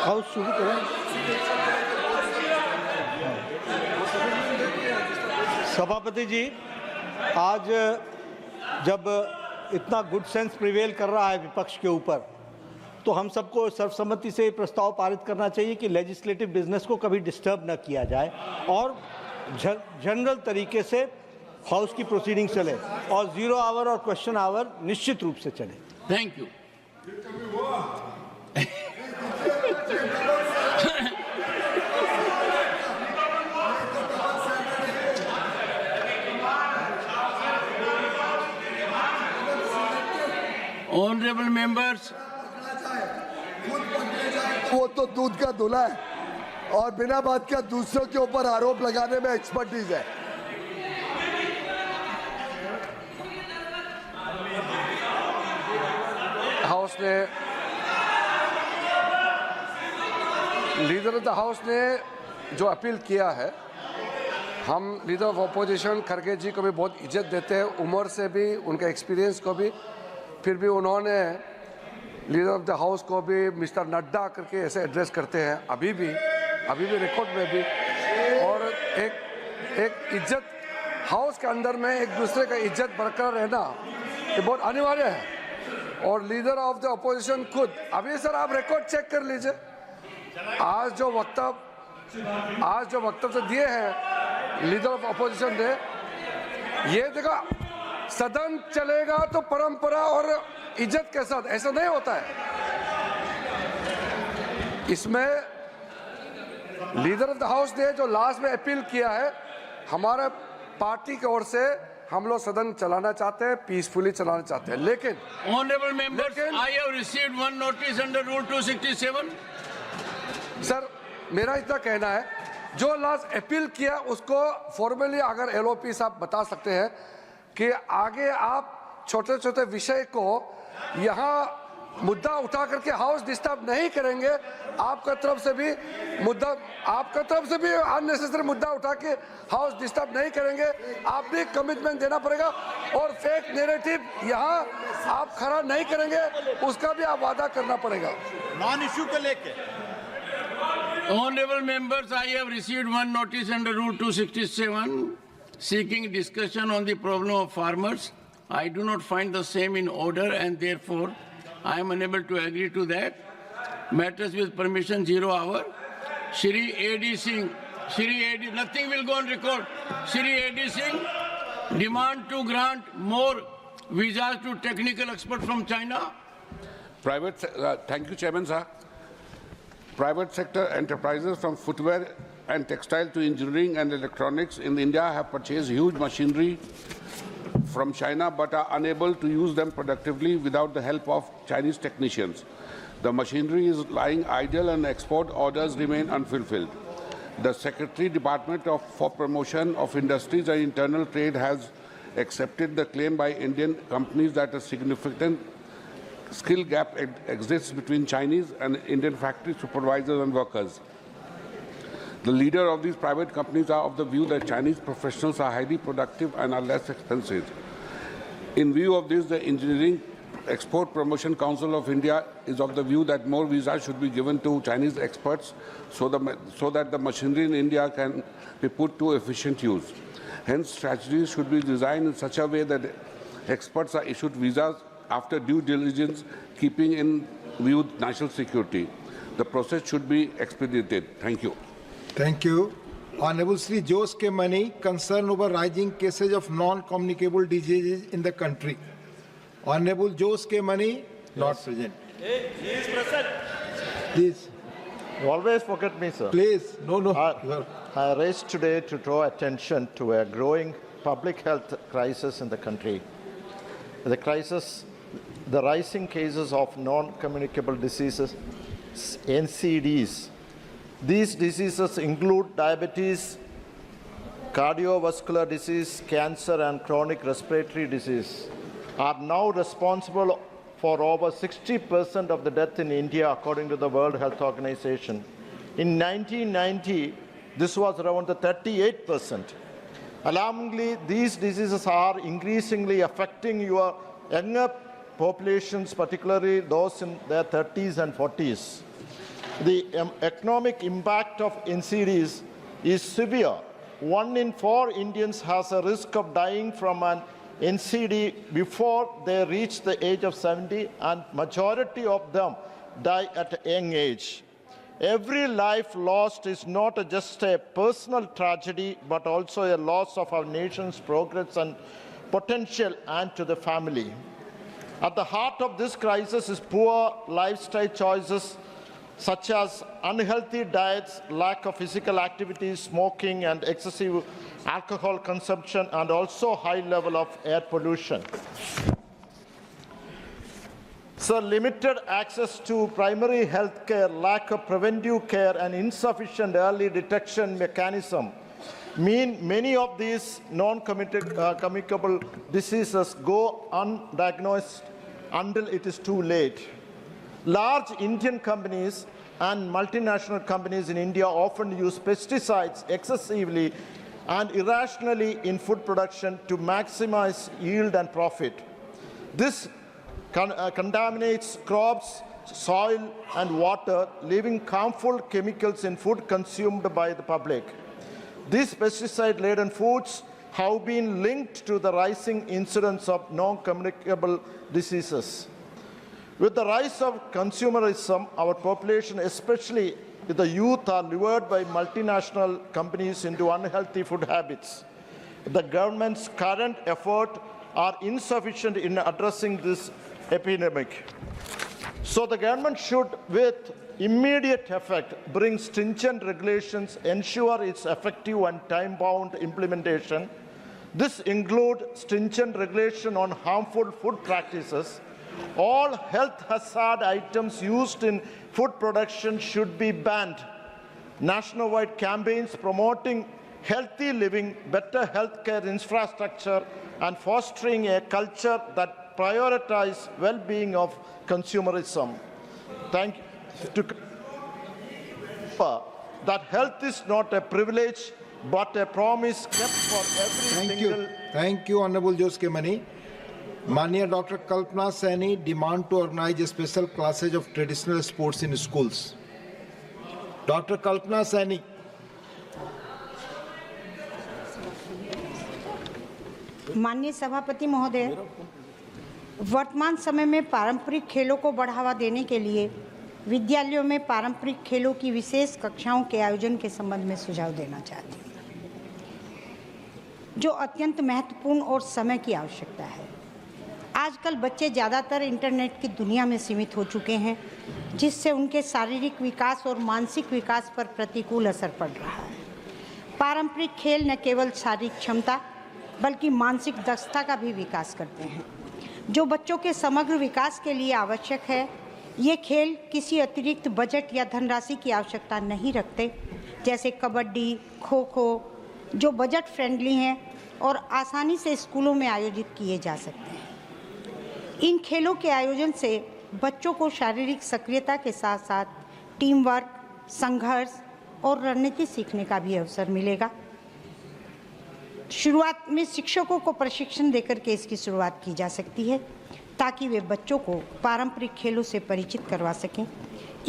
House शुरू करें। सभापति जी, आज जब इतना गुड सेंस प्रिवेल कर रहा है विपक्ष के ऊपर, तो हम सबको सर्वसम्मति से प्रस्ताव पारित करना चाहिए कि लेजिस्लेटिव बिजनेस को कभी डिस्टर्ब न किया जाए और जनरल तरीके से हाउस की प्रोसीडिंग चले और 0 आवर और क्वेश्चन आवर निश्चित रूप से चले। Thank you. Honorable members, वो तो दूध का धुला है और बिना बात का दूसरों के ऊपर आरोप लगाने में एक्सपर्टीज है। हाउस ने, लीडर ऑफ द हाउस ने जो अपील किया है, हम लीडर ऑफ अपोजिशन खड़गे जी को भी बहुत इज्जत देते हैं, उम्र से भी, उनके एक्सपीरियंस को भी, फिर भी उन्होंने लीडर ऑफ द हाउस को भी मिस्टर नड्डा करके ऐसे एड्रेस करते हैं, अभी भी रिकॉर्ड में भी। और एक इज्जत हाउस के अंदर में एक दूसरे का इज्जत बरकरार रहना ये बहुत अनिवार्य है। और लीडर ऑफ द अपोजिशन खुद, अभी सर आप रिकॉर्ड चेक कर लीजिए, आज जो वक्तव्य दिए हैं लीडर ऑफ अपोजिशन ने, ये देखा सदन चलेगा तो परंपरा और इज्जत के साथ, ऐसा नहीं होता है। इसमें लीडर ऑफ द हाउस ने जो लास्ट में अपील किया है, हमारे पार्टी की ओर से हम लोग सदन चलाना चाहते हैं, पीसफुली चलाना चाहते हैं, लेकिन honorable members, I have received one notice under Rule 267. Sir मेरा इतना कहना है, जो लास्ट अपील किया उसको फॉर्मली अगर एलओपी साहब बता सकते हैं कि आगे आप छोटे छोटे विषय को यहाँ मुद्दा उठा करके हाउस डिस्टर्ब नहीं करेंगे, आपका तरफ से भी अननेसेसरी मुद्दा उठा के हाउस डिस्टर्ब नहीं करेंगे, आप भी कमिटमेंट देना पड़ेगा। और फेक नैरेटिव यहाँ आप खड़ा नहीं करेंगे, उसका भी आप वादा करना पड़ेगा। नॉन इश्यू को लेके Honorable members, I have received one notice under Rule 267 seeking discussion on the problem of farmers. I do not find the same in order and therefore I am unable to agree to that. Matters with permission 0 hour. Shri A.D. Singh, nothing will go on record. Shri A.D. Singh, demand to grant more visas to technical experts from China. Thank you, Chairman, sir. Private sector enterprises from footwear and textile to engineering and electronics in India have purchased huge machinery from China but are unable to use them productively without the help of Chinese technicians. The machinery is lying idle and export orders remain unfulfilled. The Secretary Department for Promotion of Industries and Internal Trade has accepted the claim by Indian companies that a significant skill gap exists between Chinese and Indian factory supervisors and workers. The leader of these private companies are of the view that Chinese professionals are highly productive and are less expensive. In view of this, the Engineering Export Promotion Council of India is of the view that more visas should be given to Chinese experts so that the machinery in India can be put to efficient use. Hence, strategies should be designed in such a way that experts are issued visas after due diligence, keeping in view national security. The process should be expedited. Thank you. Thank you. Honorable Sri Jose K. Mani, concern over rising cases of non-communicable diseases in the country. Honorable Jose K. Mani, not present. He is present. Please. You always forget me, sir. Please. No. I raised today to draw attention to a growing public health crisis in the country. The rising cases of non-communicable diseases, NCDs. These diseases include diabetes, cardiovascular disease, cancer, and chronic respiratory disease, are now responsible for over 60% of the death in India, according to the World Health Organization. In 1990, this was around 38%. Alarmingly, these diseases are increasingly affecting your younger populations, particularly those in their 30s and 40s. The economic impact of NCDs is severe. 1 in 4 Indians has a risk of dying from an NCD before they reach the age of 70, and majority of them die at a young age. Every life lost is not just a personal tragedy, but also a loss of our nation's progress and potential, and to the family. At the heart of this crisis is poor lifestyle choices such as unhealthy diets, lack of physical activity, smoking, and excessive alcohol consumption, and also high level of air pollution. So limited access to primary health care, lack of preventive care, and insufficient early detection mechanism mean many of these non-communicable diseases go undiagnosed until it is too late. Large Indian companies and multinational companies in India often use pesticides excessively and irrationally in food production to maximize yield and profit. This contaminates crops, soil, and water, leaving harmful chemicals in food consumed by the public. These pesticide-laden foods have been linked to the rising incidence of non-communicable diseases. With the rise of consumerism, our population, especially the youth, are lured by multinational companies into unhealthy food habits. The government's current efforts are insufficient in addressing this epidemic. So the government should, with immediate effect, bring stringent regulations, ensure its effective and time-bound implementation. This includes stringent regulation on harmful food practices. All health hazard items used in food production should be banned. Nationwide campaigns promoting healthy living, better healthcare infrastructure, and fostering a culture that prioritizes well-being of consumerism. Thank you. That health is not a privilege, but a promise kept for every single. Thank you, Honorable Jose K. Mani. Mania Dr. Kalpana Saini demand to organize a special classes of traditional sports in schools. Dr. Kalpana Saini. माननीय सभापति महोदय, वर्तमान समय में पारंपरिक खेलों को बढ़ावा देने के लिए विद्यालयों में पारंपरिक खेलों की विशेष कक्षाओं के आयोजन के संबंध में सुझाव देना चाहती हूँ, जो अत्यंत महत्वपूर्ण और समय की आवश्यकता है। आजकल बच्चे ज़्यादातर इंटरनेट की दुनिया में सीमित हो चुके हैं, जिससे उनके शारीरिक विकास और मानसिक विकास पर प्रतिकूल असर पड़ रहा है। पारंपरिक खेल न केवल शारीरिक क्षमता बल्कि मानसिक दक्षता का भी विकास करते हैं, जो बच्चों के समग्र विकास के लिए आवश्यक है। ये खेल किसी अतिरिक्त बजट या धनराशि की आवश्यकता नहीं रखते, जैसे कबड्डी, खो खो, जो बजट फ्रेंडली हैं और आसानी से स्कूलों में आयोजित किए जा सकते हैं। इन खेलों के आयोजन से बच्चों को शारीरिक सक्रियता के साथ साथ टीम वर्क, संघर्ष और रणनीति सीखने का भी अवसर मिलेगा। शुरुआत में शिक्षकों को प्रशिक्षण देकर के इसकी शुरुआत की जा सकती है, ताकि वे बच्चों को पारंपरिक खेलों से परिचित करवा सकें।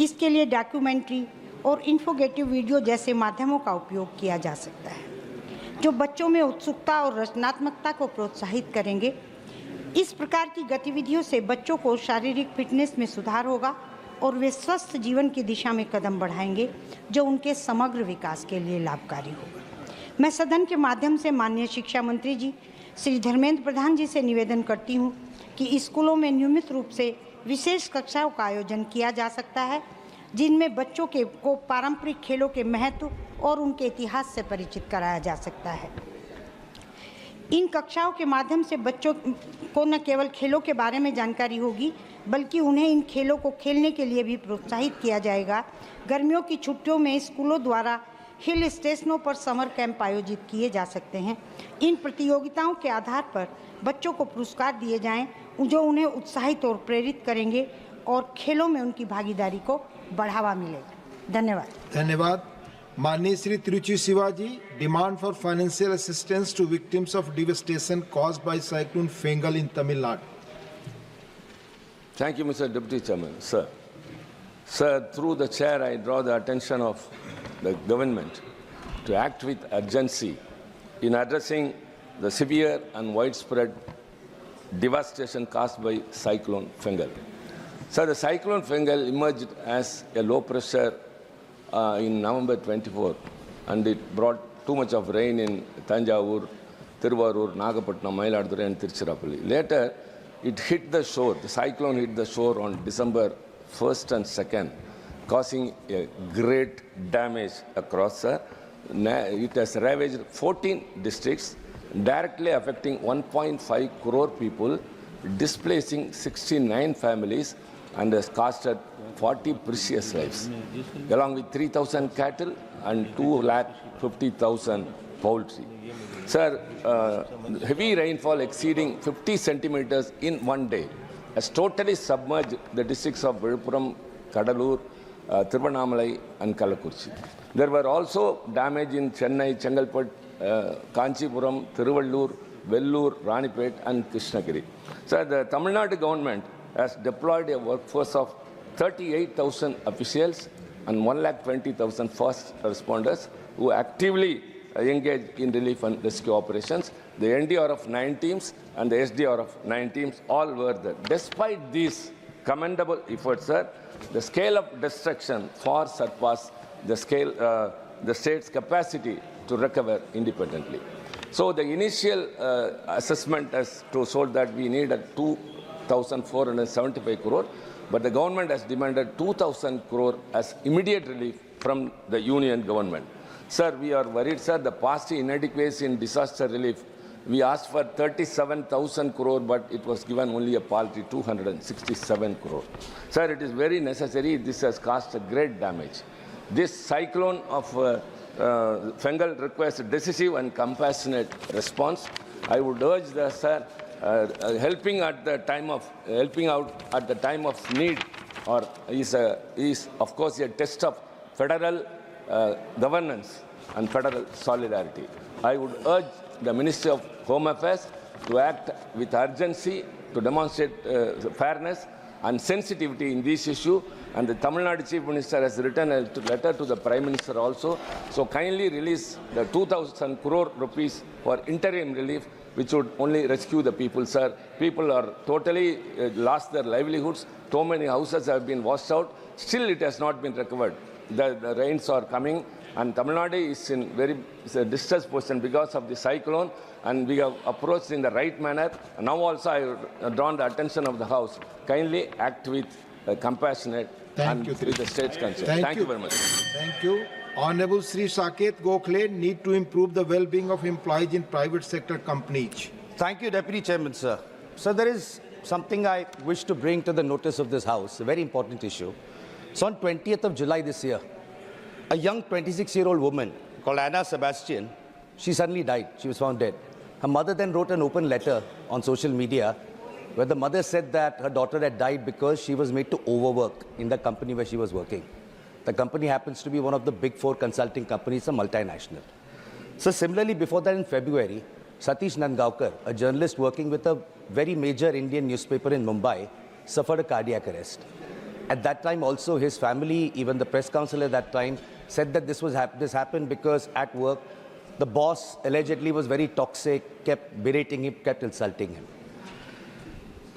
इसके लिए डॉक्यूमेंट्री और इन्फोगेटिव वीडियो जैसे माध्यमों का उपयोग किया जा सकता है, जो बच्चों में उत्सुकता और रचनात्मकता को प्रोत्साहित करेंगे। इस प्रकार की गतिविधियों से बच्चों को शारीरिक फिटनेस में सुधार होगा और वे स्वस्थ जीवन की दिशा में कदम बढ़ाएंगे, जो उनके समग्र विकास के लिए लाभकारी होगा। मैं सदन के माध्यम से माननीय शिक्षा मंत्री जी श्री धर्मेंद्र प्रधान जी से निवेदन करती हूं कि स्कूलों में नियमित रूप से विशेष कक्षाओं का आयोजन किया जा सकता है, जिनमें बच्चों को पारंपरिक खेलों के महत्व और उनके इतिहास से परिचित कराया जा सकता है। इन कक्षाओं के माध्यम से बच्चों को न केवल खेलों के बारे में जानकारी होगी, बल्कि उन्हें इन खेलों को खेलने के लिए भी प्रोत्साहित किया जाएगा। गर्मियों की छुट्टियों में स्कूलों द्वारा हिल स्टेशनों पर समर कैंप आयोजित किए जा सकते हैं। इन प्रतियोगिताओं के आधार पर बच्चों को पुरस्कार दिए जाएं, जो उन्हें उत्साहित और प्रेरित करेंगे और खेलों में उनकी भागीदारी को बढ़ावा मिलेगा। धन्यवाद। धन्यवाद। माननीय Shri Tiruchi Shivaji, demand for financial assistance to victims of devastation caused by cyclone Fengal in Tamil Nadu. Thank you, Mr. Deputy Chairman. Sir, Sir, through the chair, I draw the attention of the government to act with urgency in addressing the severe and widespread devastation caused by Cyclone Fengal. Sir, the Cyclone Fengal emerged as a low pressure in November 24, and it brought too much of rain in Tanjavur, Tiruvarur, Nagapattinam, Mayiladuthurai and Tiruchirappalli. Later, it hit the shore. The cyclone hit the shore on December 1st and 2nd, causing a great damage across. It has ravaged 14 districts, directly affecting 1.5 crore people, displacing 69 families, and has costed 40 precious lives, along with 3,000 cattle and 250,000 poultry. Sir, heavy rainfall exceeding 50 centimeters in one day has totally submerged the districts of Viluppuram, Kadalur, Tiruvannamalai and Kalakurchi. There were also damage in Chennai, Chengalpet, Kanchipuram, Tiruvallur, Vellur, Ranipet and Krishnagiri. Sir, the Tamil Nadu government has deployed a workforce of 38,000 officials and 120,000 first responders who actively engage in relief and rescue operations. The NDR of 9 teams and the SDR of 9 teams all were there. Despite these commendable efforts, sir, the scale of destruction far surpassed the state's capacity to recover independently. So the initial assessment has showed that we needed 2,475 crore, but the government has demanded 2,000 crore as immediate relief from the union government. Sir, we are worried, sir, the past inadequacy in disaster relief. We asked for 37,000 crore, but it was given only a paltry 267 crore. Sir, it is very necessary. This has caused a great damage. This cyclone of Fengal requires a decisive and compassionate response. I would urge the sir helping out at the time of need, or is of course a test of federal governance and federal solidarity. I would urge the Ministry of Home Affairs to act with urgency to demonstrate fairness and sensitivity in this issue, and the Tamil Nadu Chief Minister has written a letter to the Prime Minister also. So kindly release the 2,000 crore rupees for interim relief, which would only rescue the people, sir. People are totally lost their livelihoods. So many houses have been washed out. Still, it has not been recovered. The rains are coming, and Tamil Nadu is in a distressed position because of the cyclone, and we have approached in the right manner. And now also I have drawn the attention of the House. Kindly act with compassionate and with the state's concern. Thank you very much. Thank you. Honorable Sri Saket Gokhale, need to improve the well-being of employees in private sector companies. Thank you, Deputy Chairman, sir. So there is something I wish to bring to the notice of this House, a very important issue. So on 20th of July this year, a young 26-year-old woman called Anna Sebastian, she suddenly died. She was found dead. Her mother then wrote an open letter on social media where the mother said that her daughter had died because she was made to overwork in the company where she was working. The company happens to be one of the big 4 consulting companies, a multinational. So similarly, before that in February, Satish Nandgaonkar, a journalist working with a very major Indian newspaper in Mumbai, suffered a cardiac arrest. At that time also, his family, even the press counsel at that time, said that this happened because at work, the boss allegedly was very toxic, kept berating him, kept insulting him.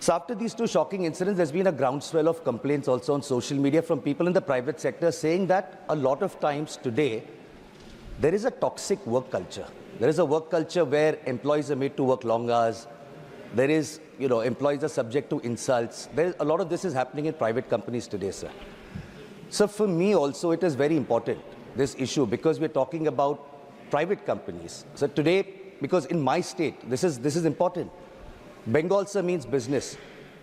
So after these 2 shocking incidents, there's been a groundswell of complaints also on social media from people in the private sector saying that a lot of times today, there is a toxic work culture. There is a work culture where employees are made to work long hours. There is, employees are subject to insults. A lot of this is happening in private companies today, sir. So for me also, it is very important, this issue, because we're talking about private companies. So today, because in my state, this is important. Bengal, sir, means business.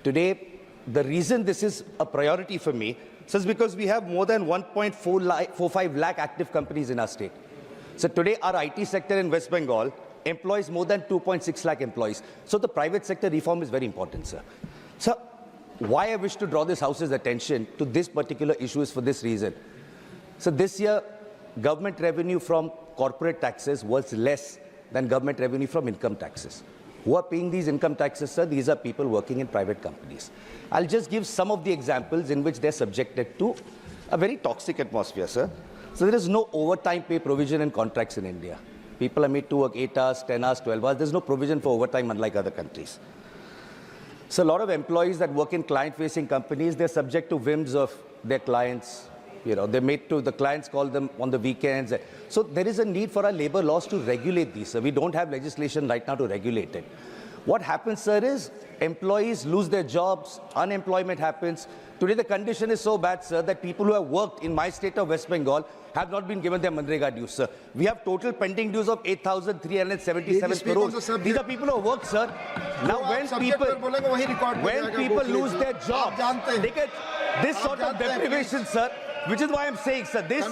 Today, the reason this is a priority for me is because we have more than 1.45 lakh active companies in our state. So today, our IT sector in West Bengal employs more than 2.6 lakh employees. So the private sector reform is very important, sir. So why I wish to draw this House's attention to this particular issue is for this reason. So this year, government revenue from corporate taxes was less than government revenue from income taxes. Who are paying these income taxes, sir? These are people working in private companies. I'll just give some of the examples in which they're subjected to a very toxic atmosphere, sir. So there is no overtime pay provision in contracts in India. People are made to work 8 hours, 10 hours, 12 hours. There's no provision for overtime unlike other countries. So a lot of employees that work in client-facing companies, they're subject to whims of their clients. You know, they're made to, the clients call them on the weekends. So there is a need for our labor laws to regulate these, sir. We don't have legislation right now to regulate it. What happens, sir, is employees lose their jobs, unemployment happens. Today the condition is so bad, sir, that people who have worked in my state of West Bengal have not been given their Manrega dues, sir. We have total pending dues of 8,377 crores. These are people who have worked, sir. Now when people lose their jobs, they get this sort of deprivation, sir, which is why I'm saying, sir, this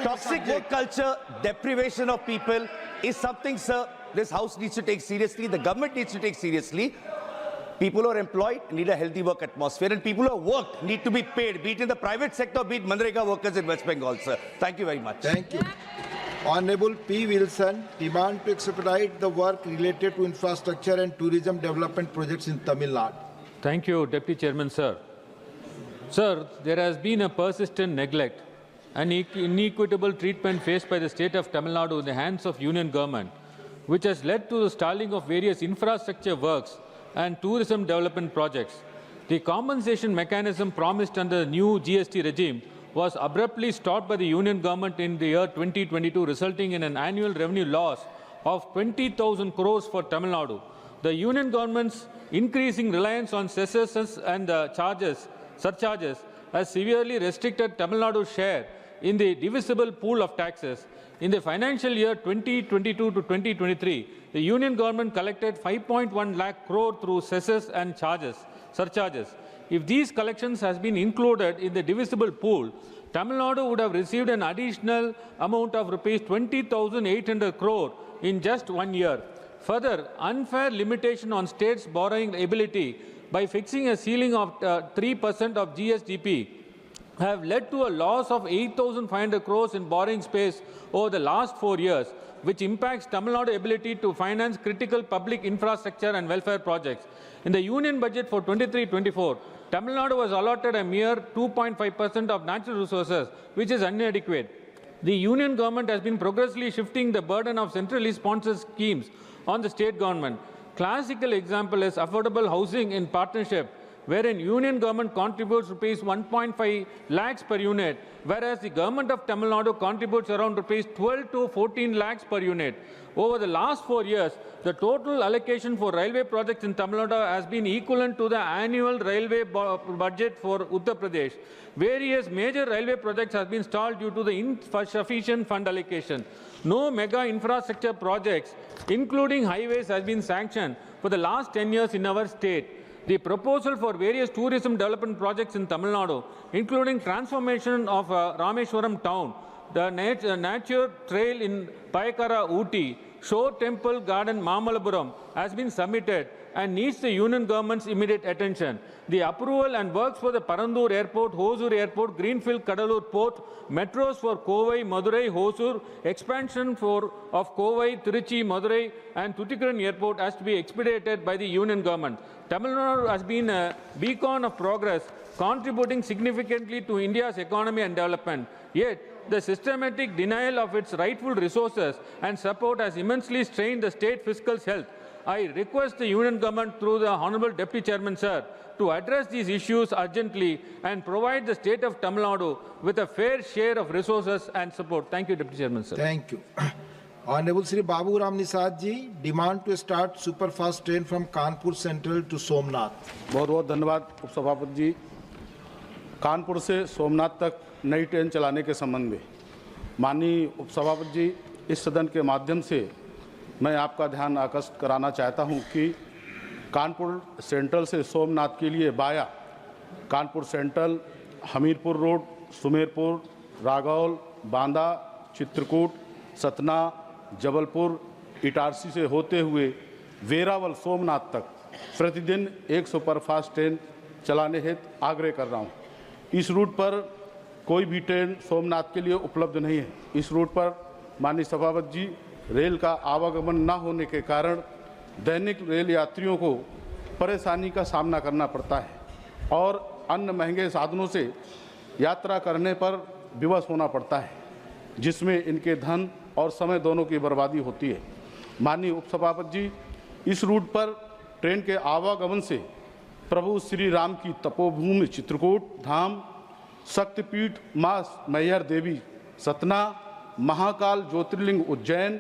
toxic work culture, deprivation of people is something, sir, this House needs to take seriously, the government needs to take seriously. People who are employed need a healthy work atmosphere, and people who have worked need to be paid, be it in the private sector, be it Manrega workers in West Bengal, sir. Thank you very much. Thank you. Honorable P. Wilson, demand to expedite the work related to infrastructure and tourism development projects in Tamil Nadu. Thank you, Deputy Chairman, sir. Sir, there has been a persistent neglect and inequitable treatment faced by the state of Tamil Nadu in the hands of union government, which has led to the stalling of various infrastructure works and tourism development projects. The compensation mechanism promised under the new GST regime was abruptly stopped by the union government in the year 2022, resulting in an annual revenue loss of 20,000 crores for Tamil Nadu. The union government's increasing reliance on cesses and surcharges has severely restricted Tamil Nadu's share in the divisible pool of taxes. In the financial year 2022 to 2023, the union government collected 5.1 lakh crore through cesses and surcharges. If these collections has been included in the divisible pool, Tamil Nadu would have received an additional amount of rupees 20,800 crore in just 1 year. Further, unfair limitation on states' borrowing ability by fixing a ceiling of 3% of GSDP have led to a loss of 8,500 crores in borrowing space over the last 4 years, which impacts Tamil Nadu's ability to finance critical public infrastructure and welfare projects. In the union budget for 23-24, Tamil Nadu was allotted a mere 2.5% of natural resources, which is inadequate. The union government has been progressively shifting the burden of centrally sponsored schemes on the state government. Classical example is affordable housing in partnership, wherein union government contributes rupees 1.5 lakhs per unit, whereas the government of Tamil Nadu contributes around rupees 12 to 14 lakhs per unit. Over the last 4 years, the total allocation for railway projects in Tamil Nadu has been equivalent to the annual railway budget for Uttar Pradesh. Various major railway projects have been stalled due to the insufficient fund allocation. No mega infrastructure projects, including highways, has been sanctioned for the last 10 years in our state. The proposal for various tourism development projects in Tamil Nadu, including transformation of Rameshwaram town, the nature trail in Payakara Ooty, Shore Temple Garden Mamalapuram has been submitted and needs the union government's immediate attention. The approval and works for the Parandur Airport, Hosur Airport, Greenfield Kadalur Port, metros for Kovai, Madurai, Hosur, expansion of Kovai, Tiruchi, Madurai and Tuticorin Airport has to be expedited by the union government. Tamil Nadu has been a beacon of progress, contributing significantly to India's economy and development. Yet, the systematic denial of its rightful resources and support has immensely strained the state fiscal health. I request the union government through the Honourable Deputy Chairman, sir, to address these issues urgently and provide the state of Tamil Nadu with a fair share of resources and support. Thank you, Deputy Chairman, sir. Thank you. Honorable Sri Babu Ram Nisad ji, demand to start superfast train from Kanpur Central to Somnath. बहुत धन्यवाद उपसभापति जी। कानपुर से सोमनाथ तक नई train चलाने के संबंध में माननीय उपसभापति जी, इस सदन के माध्यम से मैं आपका ध्यान आकर्षित कराना चाहता हूं कि कानपुर सेंट्रल से सोमनाथ के लिए बाया कानपुर सेंट्रल, हमीरपुर रोड, सुमेरपुर, रागौल, बांदा, चित्रकूट, सतना, जबलपुर, इटारसी से होते हुए वेरावल सोमनाथ तक प्रतिदिन एक सुपरफास्ट ट्रेन चलाने हेतु आग्रह कर रहा हूं। इस रूट पर कोई भी ट्रेन सोमनाथ के लिए उपलब्ध नहीं है। इस रूट पर माननीय सभापति जी, रेल का आवागमन न होने के कारण दैनिक रेल यात्रियों को परेशानी का सामना करना पड़ता है और अन्य महंगे साधनों से यात्रा करने पर विवश होना पड़ता है, जिसमें इनके धन और समय दोनों की बर्बादी होती है। माननीय उपसभापति जी, इस रूट पर ट्रेन के आवागमन से प्रभु श्री राम की तपोभूमि चित्रकूट धाम, शक्तिपीठ माँ मैहर देवी सतना, महाकाल ज्योतिर्लिंग उज्जैन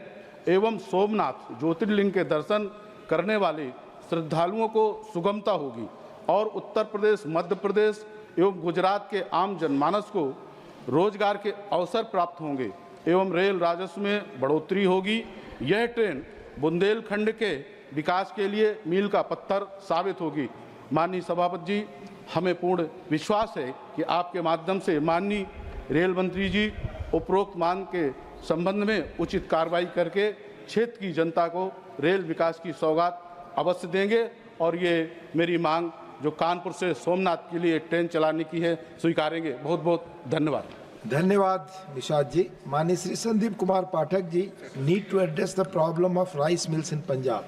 एवं सोमनाथ ज्योतिर्लिंग के दर्शन करने वाले श्रद्धालुओं को सुगमता होगी और उत्तर प्रदेश, मध्य प्रदेश एवं गुजरात के आम जनमानस को रोजगार के अवसर प्राप्त होंगे एवं रेल राजस्व में बढ़ोतरी होगी। यह ट्रेन बुंदेलखंड के विकास के लिए मील का पत्थर साबित होगी। माननीय सभापति जी, हमें पूर्ण विश्वास है कि आपके माध्यम से माननीय रेल मंत्री जी उपरोक्त मांग के संबंध में उचित कार्रवाई करके क्षेत्र की जनता को रेल विकास की सौगात अवश्य देंगे और ये मेरी मांग जो कानपुर से सोमनाथ के लिए ट्रेन चलाने की है स्वीकारेंगे। बहुत बहुत धन्यवाद। धन्यवाद निषाद जी। माननीय Shri Sandeep Kumar Pathak ji, need to address the problem of rice mills in Punjab.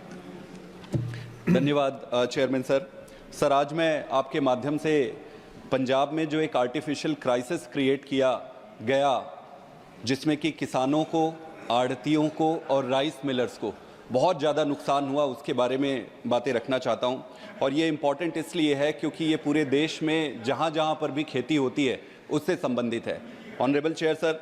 धन्यवाद चेयरमैन सर। सर, आज मैं आपके माध्यम से पंजाब में जो एक आर्टिफिशियल क्राइसिस क्रिएट किया गया, जिसमें कि किसानों को, आढ़तियों को और राइस मिलर्स को बहुत ज़्यादा नुकसान हुआ, उसके बारे में बातें रखना चाहता हूं। और ये इम्पॉर्टेंट इसलिए है क्योंकि ये पूरे देश में जहां जहां पर भी खेती होती है उससे संबंधित है। ऑनरेबल चेयर सर,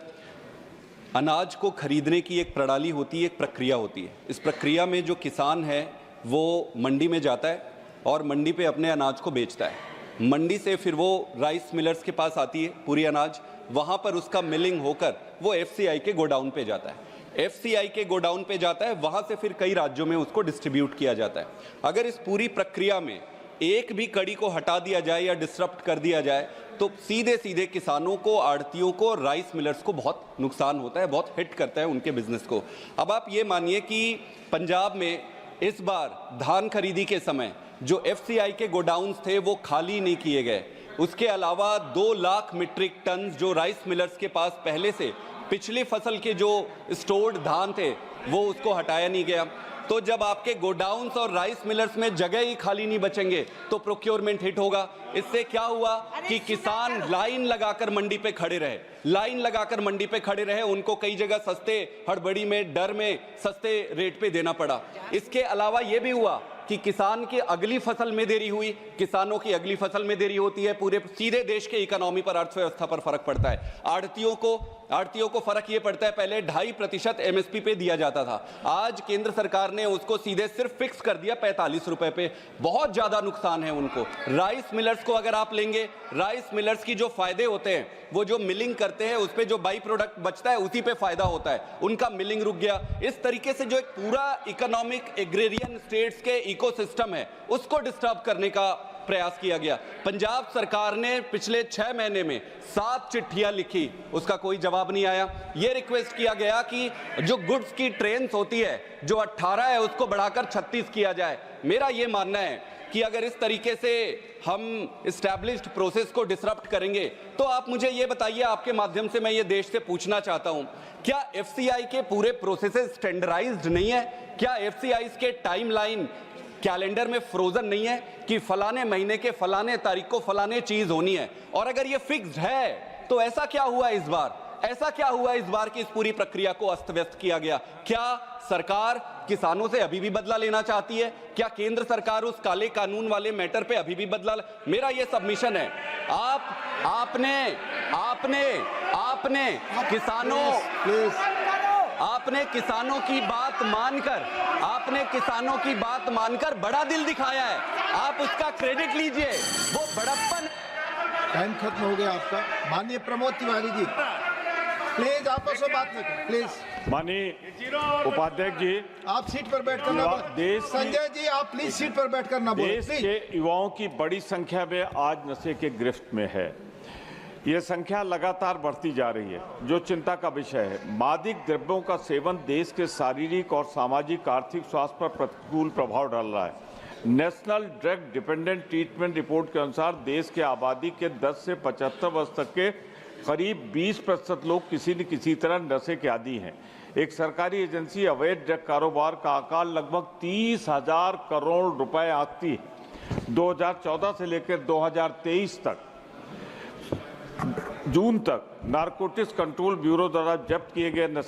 अनाज को खरीदने की एक प्रणाली होती है, एक प्रक्रिया होती है। इस प्रक्रिया में जो किसान है वो मंडी में जाता है और मंडी पे अपने अनाज को बेचता है। मंडी से फिर वो राइस मिलर्स के पास आती है पूरी अनाज, वहाँ पर उसका मिलिंग होकर वो FCI के गोडाउन पे जाता है। FCI के गोडाउन पे जाता है, वहाँ से फिर कई राज्यों में उसको डिस्ट्रीब्यूट किया जाता है। अगर इस पूरी प्रक्रिया में एक भी कड़ी को हटा दिया जाए या डिसरप्ट कर दिया जाए तो सीधे सीधे किसानों को, आड़तियों को, राइस मिलर्स को बहुत नुकसान होता है, बहुत हिट करता है उनके बिजनेस को। अब आप ये मानिए कि पंजाब में इस बार धान खरीदी के समय जो FCI के गोडाउन्स थे वो खाली नहीं किए गए। उसके अलावा 2 लाख मीट्रिक टन जो राइस मिलर्स के पास पहले से पिछली फसल के जो स्टोर्ड धान थे वो उसको हटाया नहीं गया। तो जब आपके गोडाउन्स और राइस मिलर्स में जगह ही खाली नहीं बचेंगे तो प्रोक्योरमेंट हिट होगा। इससे क्या हुआ कि किसान लाइन लगाकर मंडी पे खड़े रहे, लाइन लगाकर मंडी पे खड़े रहे, उनको कई जगह सस्ते, हड़बड़ी में, डर में सस्ते रेट पे देना पड़ा। इसके अलावा ये भी हुआ कि किसान की अगली फसल में देरी हुई। किसानों की अगली फसल में देरी होती है, पूरे सीधे देश के इकोनॉमी पर, अर्थव्यवस्था पर फर्क पड़ता है। आड़तियों को फर्क ये पड़ता है, पहले 2.5% MSP पे दिया जाता था, आज केंद्र सरकार ने उसको सीधे सिर्फ फिक्स कर दिया 45 रुपए पे। बहुत ज्यादा नुकसान है उनको। राइस मिलर्स को अगर आप लेंगे, राइस मिलर्स की जो फायदे होते हैं, वो जो मिलिंग करते हैं उस पे जो बाई प्रोडक्ट बचता है उसी पे फायदा होता है, उनका मिलिंग रुक गया। इस तरीके से जो एक पूरा इकोनॉमिक एग्रेरियन स्टेट्स के इकोसिस्टम है उसको डिस्टर्ब करने का प्रयास किया गया। पंजाब सरकार ने पिछले 6 महीने में 7 चिट्ठियां लिखी, उसका कोई जवाब नहीं आया। यह रिक्वेस्ट किया गया कि जो गुड्स की ट्रेन्स होती है जो 18 है उसको बढ़ाकर 36 किया जाए। मेरा यह मानना है कि अगर इस तरीके से हम एस्टैब्लिश्ड प्रोसेस को डिसरप्ट करेंगे तो आप मुझे ये बताइए, आपके माध्यम से मैं ये देश से पूछना चाहता हूं, क्या FCI के पूरे प्रोसेसेस स्टैंडर्डाइज्ड नहीं है? क्या FCI के टाइमलाइन कैलेंडर में फ्रोजन नहीं है कि फलाने महीने के फलाने तारीख को फलाने चीज होनी है? और अगर ये फिक्स्ड है तो ऐसा क्या हुआ इस बार? ऐसा क्या हुआ इस बार कि इस पूरी प्रक्रिया को अस्त व्यस्त किया गया? क्या सरकार किसानों से अभी भी बदला लेना चाहती है? क्या केंद्र सरकार उस काले कानून वाले मैटर पे अभी भी बदला? मेरा ये सबमिशन है, आपने किसानों की बात मानकर बड़ा दिल दिखाया है, आप उसका क्रेडिट लीजिए, वो बड़प्पन। टाइम खत्म हो गया आपका। माननीय प्रमोद तिवारी जी, प्लीज आपस में बात करें, प्लीज। माननीय उपाध्यक्ष जी, आप सीट पर बैठ कर ना बोलें। संजय जी, आप प्लीज सीट पर बैठ कर ना बोलें। देश के युवाओं की बड़ी संख्या में आज नशे के गिरफ्त में है। ये संख्या लगातार बढ़ती जा रही है, जो चिंता का विषय है। मादक द्रव्यों का सेवन देश के शारीरिक और सामाजिक आर्थिक स्वास्थ्य पर प्रतिकूल प्रभाव डाल रहा है। National drug dependent treatment report के अनुसार देश के आबादी के 10 से 75 वर्ष तक के करीब 20% लोग किसी न किसी तरह नशे के आदी हैं। एक सरकारी एजेंसी अवैध ड्रग कारोबार का आकार लगभग 30,000 करोड़ रुपए आती है। 2014 से लेकर 2023 तक जून तक नारकोटिक्स कंट्रोल ब्यूरो द्वारा जब्त किए गए नशीले